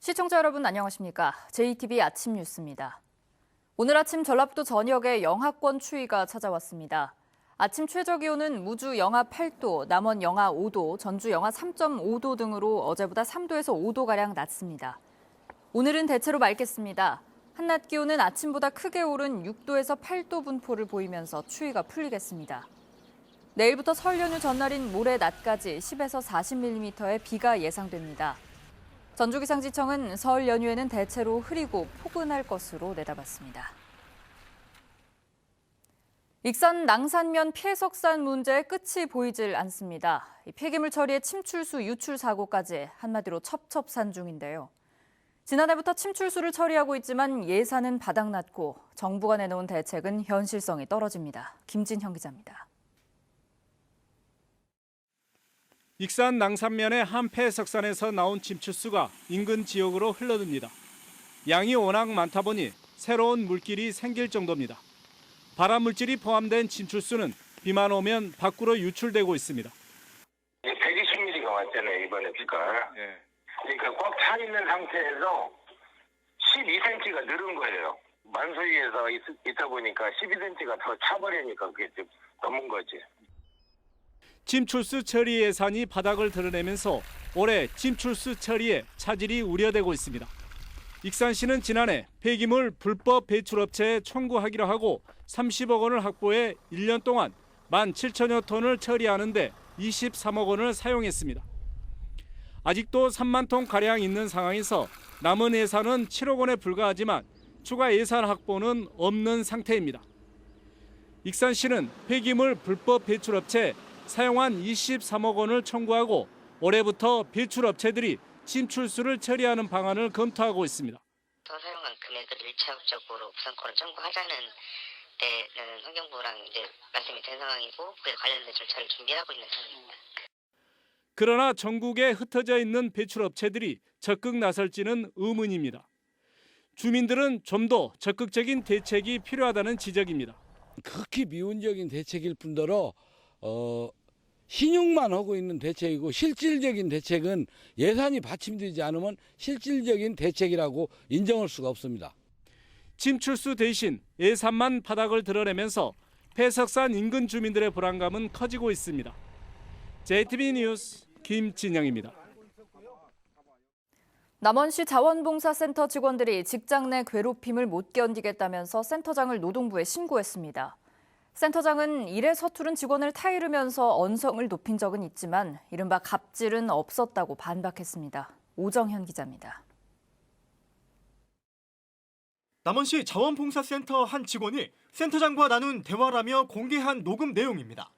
시청자 여러분 안녕하십니까? JTBC 아침 뉴스입니다. 오늘 아침 전라북도 전역에 영하권 추위가 찾아왔습니다. 아침 최저기온은 무주 영하 8도, 남원 영하 5도, 전주 영하 3.5도 등으로 어제보다 3도에서 5도가량 낮습니다. 오늘은 대체로 맑겠습니다. 한낮 기온은 아침보다 크게 오른 6도에서 8도 분포를 보이면서 추위가 풀리겠습니다. 내일부터 설 연휴 전날인 모레 낮까지 10에서 40mm의 비가 예상됩니다. 전주기상지청은 설 연휴에는 대체로 흐리고 포근할 것으로 내다봤습니다. 익산 낭산면 폐석산 문제의 끝이 보이질 않습니다. 폐기물 처리에 침출수 유출 사고까지 한마디로 첩첩산중인데요. 지난해부터 침출수를 처리하고 있지만 예산은 바닥났고 정부가 내놓은 대책은 현실성이 떨어집니다. 김진형 기자입니다. 익산 낭산면의 한 폐석산에서 나온 침출수가 인근 지역으로 흘러듭니다. 양이 워낙 많다 보니 새로운 물길이 생길 정도입니다. 발암 물질이 포함된 침출수는 비만 오면 밖으로 유출되고 있습니다. 120mm가 왔잖아요, 이번에 비가. 예. 그러니까 꽉 차 있는 상태에서 12cm가 늘은 거예요. 만수위에서 있다 보니까 12cm가 더 차버리니까 그게 좀 넘은 거지. 침출수 처리 예산이 바닥을 드러내면서 올해 침출수 처리에 차질이 우려되고 있습니다. 익산시는 지난해 폐기물 불법 배출업체에 청구하기로 하고 30억 원을 확보해 1년 동안 17,000여 톤을 처리하는 데 23억 원을 사용했습니다. 아직도 3만 톤가량 있는 상황에서 남은 예산은 7억 원에 불과하지만 추가 예산 확보는 없는 상태입니다. 익산시는 폐기물 불법 배출업체에 사용한 23억 원을 청구하고 올해부터 배출업체들이 침출수를 처리하는 방안을 검토하고 있습니다. 더 사용한 금액을 일차적으로 우선권을 청구하자는 데는 환경부랑 이제 말씀이 된 상황이고 그에 관련된 절차를 준비하고 있는 상황입니다. 그러나 전국에 흩어져 있는 배출업체들이 적극 나설지는 의문입니다. 주민들은 좀 더 적극적인 대책이 필요하다는 지적입니다. 극히 미온적인 대책일 뿐더러 신용만 하고 있는 대책이고 실질적인 대책은 예산이 받침되지 않으면 실질적인 대책이라고 인정할 수가 없습니다. 침출수 대신 예산만 바닥을 드러내면서 폐석산 인근 주민들의 불안감은 커지고 있습니다. JTBC 뉴스 김진영입니다. 남원시 자원봉사센터 직원들이 직장 내 괴롭힘을 못 견디겠다면서 센터장을 노동부에 신고했습니다. 센터장은 일에 서투른 직원을 타이르면서 언성을 높인 적은 있지만 이른바 갑질은 없었다고 반박했습니다. 오정현 기자입니다. 남원시 자원봉사센터 한 직원이 센터장과 나눈 대화라며 공개한 녹음 내용입니다.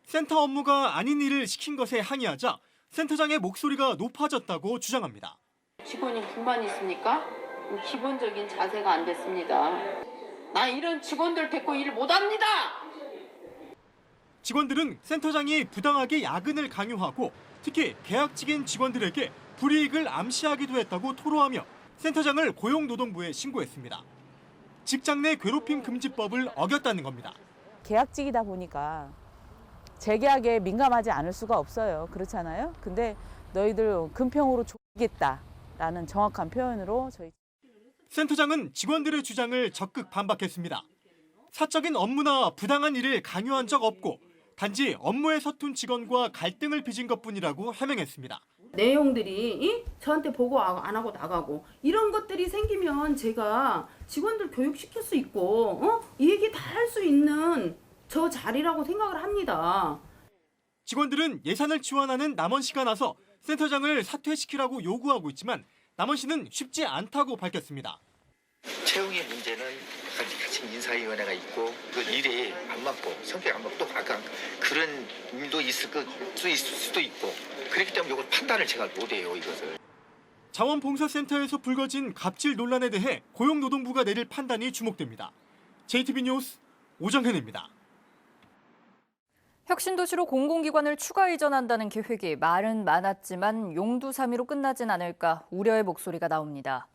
센터 업무가 아닌 일을 시킨 것에 항의하자 센터장의 목소리가 높아졌다고 주장합니다. 직원이 불만이 있습니까? 기본적인 자세가 안 됐습니다. 나 이런 직원들 데리고 일 못합니다. 직원들은 센터장이 부당하게 야근을 강요하고 특히 계약직인 직원들에게 불이익을 암시하기도 했다고 토로하며 센터장을 고용노동부에 신고했습니다. 직장 내 괴롭힘 금지법을 어겼다는 겁니다. 계약직이다 보니까 재계약에 민감하지 않을 수가 없어요. 그렇잖아요. 근데 너희들 금평으로 조겠다라는 정확한 표현으로 저희 센터장은 직원들의 주장을 적극 반박했습니다. 사적인 업무나 부당한 일을 강요한 적 없고 단지 업무에 서툰 직원과 갈등을 빚은 것뿐이라고 해명했습니다. 내용들이 저한테 보고 안 하고 나가고 이런 것들이 생기면 제가 직원들 교육시킬 수 있고 이 얘기 다 할 수 있는 저 자리라고 생각을 합니다. 직원들은 예산을 지원하는 남원시가 나서 센터장을 사퇴시키라고 요구하고 있지만 남원시는 쉽지 않다고 밝혔습니다. 채용의 문제는 같이 인사위원회가 있고 그 일이 안 맞고 성격이 안 맞고 또 약간 그런 일도 있을 수도 있고 그렇기 때문에 이걸 판단을 제가 못해요, 이것을. 자원봉사센터에서 불거진 갑질 논란에 대해 고용노동부가 내릴 판단이 주목됩니다. JTBC 뉴스 오정현입니다. 혁신도시로 공공기관을 추가 이전한다는 계획이 말은 많았지만 용두사미로 끝나진 않을까 우려의 목소리가 나옵니다.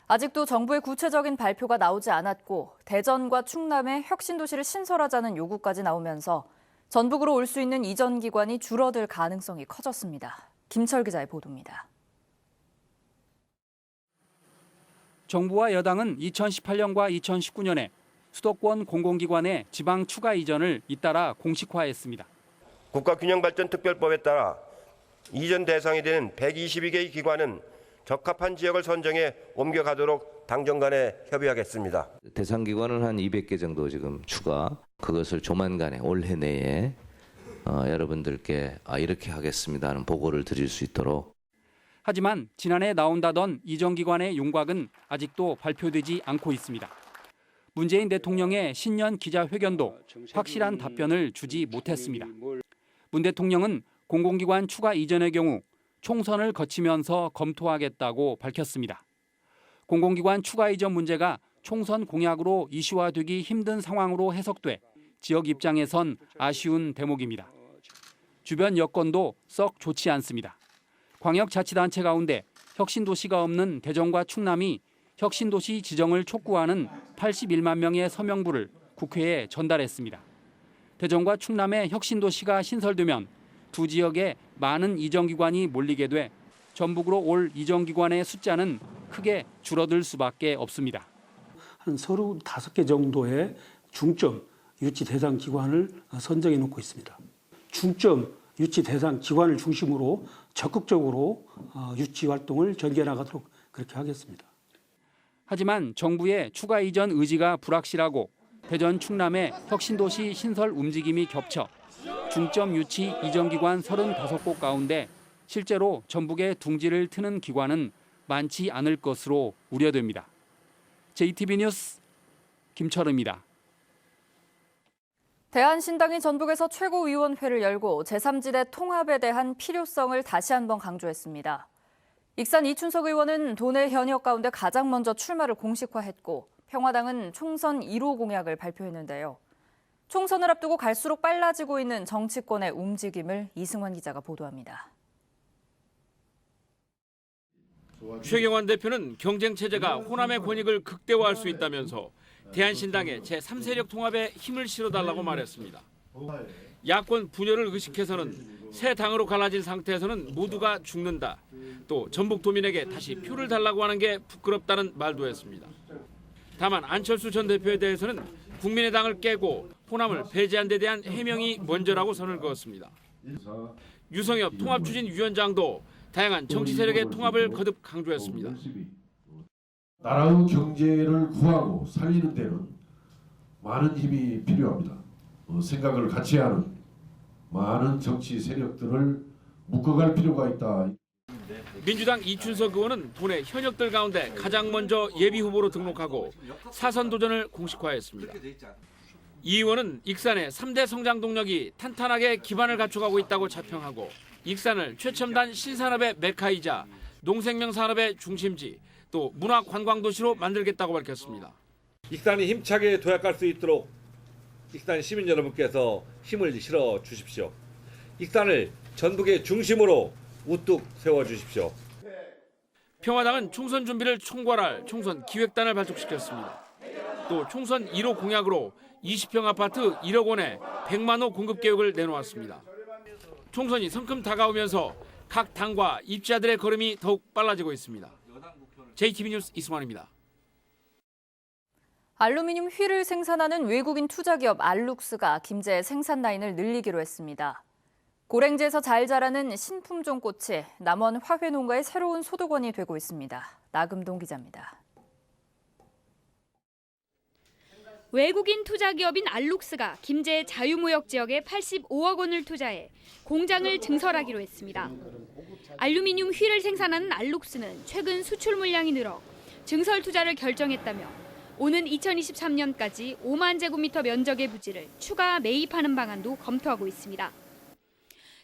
아직도 정부의 구체적인 발표가 나오지 않았고 대전과 충남에 혁신도시를 신설하자는 요구까지 나오면서 전북으로 올 수 있는 이전 기관이 줄어들 가능성이 커졌습니다. 김철 기자의 보도입니다. 정부와 여당은 2018년과 2019년에 수도권 공공기관의 지방 추가 이전을 잇따라 공식화했습니다. 국가균형발전특별법에 따라 이전 대상이 되는 122개의 기관은 적합한 지역을 선정해 옮겨가도록 당정 간에 협의하겠습니다. 대상 기관은 한 200개 정도 지금 추가. 그것을 조만간에 올해 내에 여러분들께 이렇게 하겠습니다 하는 보고를 드릴 수 있도록. 하지만 지난해 나온다던 이전기관의 윤곽은 아직도 발표되지 않고 있습니다. 문재인 대통령의 신년 기자회견도 확실한 답변을 주지 못했습니다. 문 대통령은 공공기관 추가 이전의 경우 총선을 거치면서 검토하겠다고 밝혔습니다. 공공기관 추가 이전 문제가 총선 공약으로 이슈화되기 힘든 상황으로 해석돼 지역 입장에선 아쉬운 대목입니다. 주변 여건도 썩 좋지 않습니다. 광역자치단체 가운데 혁신도시가 없는 대전과 충남이 혁신도시 지정을 촉구하는 81만 명의 서명부를 국회에 전달했습니다. 대전과 충남의 혁신도시가 신설되면 두 지역에 많은 이전기관이 몰리게 돼 전북으로 올 이전기관의 숫자는 크게 줄어들 수밖에 없습니다. 한 35개 정도의 중점 유치 대상 기관을 선정해 놓고 있습니다. 중점 유치 대상 기관을 중심으로 적극적으로 유치 활동을 전개해 나가도록 그렇게 하겠습니다. 하지만 정부의 추가 이전 의지가 불확실하고 대전 충남의 혁신도시 신설 움직임이 겹쳐 중점 유치 이전기관 35곳 가운데 실제로 전북에 둥지를 트는 기관은 많지 않을 것으로 우려됩니다. JTB 뉴스 김철우입니다. 대한신당이 전북에서 최고위원회를 열고 제3지대 통합에 대한 필요성을 다시 한번 강조했습니다. 익산 이춘석 의원은 도내 현역 가운데 가장 먼저 출마를 공식화했고 평화당은 총선 1호 공약을 발표했는데요. 총선을 앞두고 갈수록 빨라지고 있는 정치권의 움직임을 이승환 기자가 보도합니다. 최경환 대표는 경쟁체제가 호남의 권익을 극대화할 수 있다면서 대한신당의 제3세력 통합에 힘을 실어달라고 말했습니다. 야권 분열을 의식해서는 새 당으로 갈라진 상태에서는 모두가 죽는다. 또 전북도민에게 다시 표를 달라고 하는 게 부끄럽다는 말도 했습니다. 다만 안철수 전 대표에 대해서는 국민의당을 깨고 호남을 배제한 데 대한 해명이 먼저라고 선을 그었습니다. 유성엽 통합추진위원장도 다양한 정치 세력의 통합을 거듭 강조했습니다. 나라의 경제를 구하고 살리는 데는 많은 힘이 필요합니다. 생각을 같이 하는 많은 정치 세력들을 묶어갈 필요가 있다. 민주당 이춘석 의원은 도내 현역들 가운데 가장 먼저 예비후보로 등록하고 사선 도전을 공식화했습니다. 이 의원은 익산의 3대 성장 동력이 탄탄하게 기반을 갖춰가고 있다고 자평하고 익산을 최첨단 신산업의 메카이자 농생명 산업의 중심지 또 문화관광도시로 만들겠다고 밝혔습니다. 익산이 힘차게 도약할 수 있도록 익산 시민 여러분께서 힘을 실어 주십시오. 익산을 전북의 중심으로 우뚝 세워주십시오. 평화당은 총선 준비를 총괄할 총선 기획단을 발족시켰습니다. 또 총선 1호 공약으로 20평 아파트 1억 원에 100만 호 공급 계획을 내놓았습니다. 총선이 성큼 다가오면서 각 당과 입지자들의 걸음이 더욱 빨라지고 있습니다. JTB 뉴스 이승환입니다. 알루미늄 휠을 생산하는 외국인 투자기업 알룩스가 김제 생산 라인을 늘리기로 했습니다. 고랭지에서 잘 자라는 신품종 꽃이 남원 화훼농가의 새로운 소득원이 되고 있습니다. 나금동 기자입니다. 외국인 투자기업인 알룩스가 김제 자유무역 지역에 85억 원을 투자해 공장을 증설하기로 했습니다. 알루미늄 휠을 생산하는 알룩스는 최근 수출 물량이 늘어 증설 투자를 결정했다며 오는 2023년까지 5만 제곱미터 면적의 부지를 추가 매입하는 방안도 검토하고 있습니다.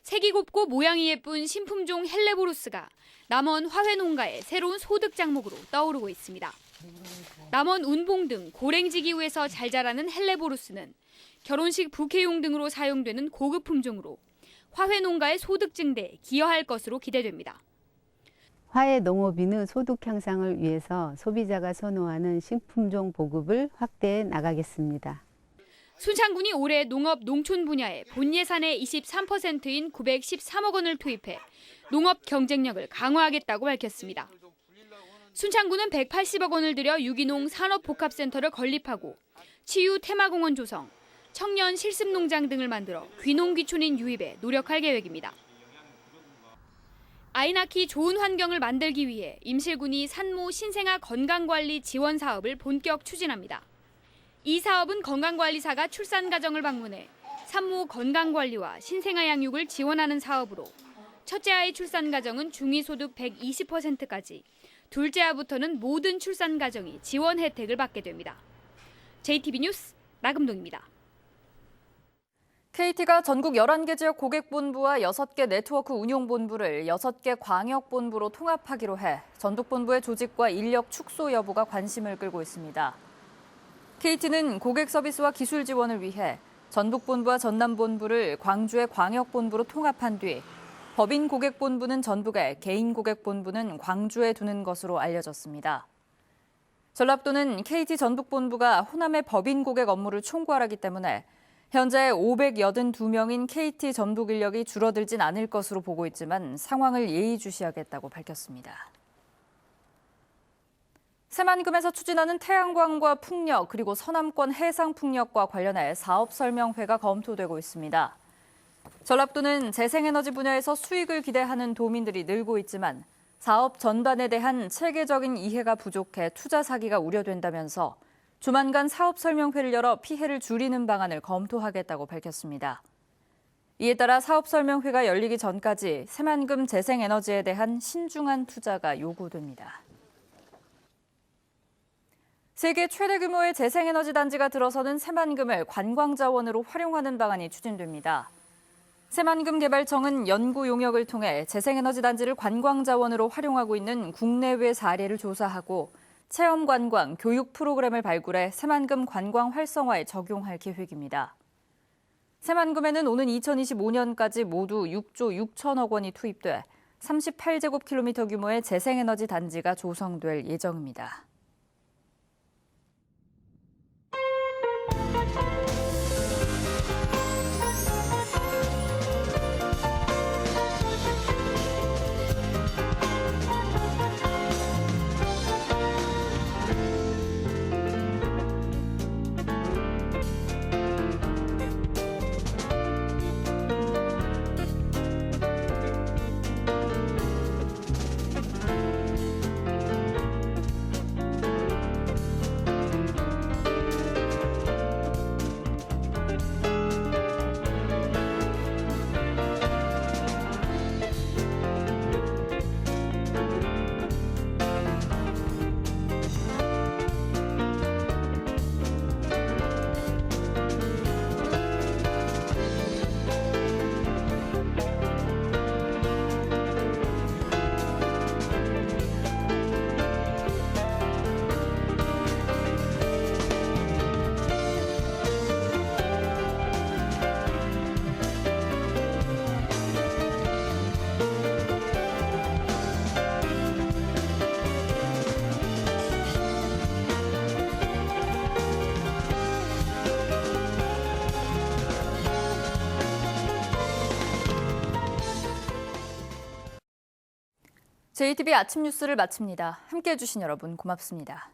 색이 곱고 모양이 예쁜 신품종 헬레보루스가 남원 화훼농가의 새로운 소득 작목으로 떠오르고 있습니다. 남원 운봉 등 고랭지 기후에서 잘 자라는 헬레보루스는 결혼식 부케용 등으로 사용되는 고급 품종으로 화훼농가의 소득 증대에 기여할 것으로 기대됩니다. 화훼농업인의 소득 향상을 위해서 소비자가 선호하는 신품종 보급을 확대해 나가겠습니다. 순창군이 올해 농업 농촌 분야에 본 예산의 23%인 913억 원을 투입해 농업 경쟁력을 강화하겠다고 밝혔습니다. 순창구는 180억 원을 들여 유기농 산업복합센터를 건립하고 치유 테마공원 조성, 청년 실습농장 등을 만들어 귀농귀촌인 유입에 노력할 계획입니다. 아이 낳기 좋은 환경을 만들기 위해 임실군이 산모 신생아 건강관리 지원 사업을 본격 추진합니다. 이 사업은 건강관리사가 출산 가정을 방문해 산모 건강관리와 신생아 양육을 지원하는 사업으로 첫째 아이 출산 가정은 중위소득 120%까지, 둘째 아부터는 모든 출산 가정이 지원 혜택을 받게 됩니다. JTB 뉴스 나금동입니다. KT가 전국 11개 지역 고객본부와 6개 네트워크 운용본부를 6개 광역본부로 통합하기로 해 전북본부의 조직과 인력 축소 여부가 관심을 끌고 있습니다. KT는 고객 서비스와 기술 지원을 위해 전북본부와 전남본부를 광주의 광역본부로 통합한 뒤 법인 고객본부는 전북에, 개인 고객본부는 광주에 두는 것으로 알려졌습니다. 전랍도는 KT 전북본부가 호남의 법인 고객 업무를 총괄하기 때문에 현재 582명인 KT 전북 인력이 줄어들진 않을 것으로 보고 있지만 상황을 예의주시하겠다고 밝혔습니다. 새만금에서 추진하는 태양광과 풍력 그리고 서남권 해상풍력과 관련해 사업 설명회가 검토되고 있습니다. 전랍도는 재생에너지 분야에서 수익을 기대하는 도민들이 늘고 있지만 사업 전반에 대한 체계적인 이해가 부족해 투자 사기가 우려된다면서 조만간 사업 설명회를 열어 피해를 줄이는 방안을 검토하겠다고 밝혔습니다. 이에 따라 사업 설명회가 열리기 전까지 새만금 재생에너지에 대한 신중한 투자가 요구됩니다. 세계 최대 규모의 재생에너지 단지가 들어서는 새만금을 관광자원으로 활용하는 방안이 추진됩니다. 새만금 개발청은 연구 용역을 통해 재생에너지 단지를 관광자원으로 활용하고 있는 국내외 사례를 조사하고 체험 관광, 교육 프로그램을 발굴해 새만금 관광 활성화에 적용할 계획입니다. 새만금에는 오는 2025년까지 모두 6조 6천억 원이 투입돼 38제곱킬로미터 규모의 재생에너지 단지가 조성될 예정입니다. JTB 아침 뉴스를 마칩니다. 함께해 주신 여러분 고맙습니다.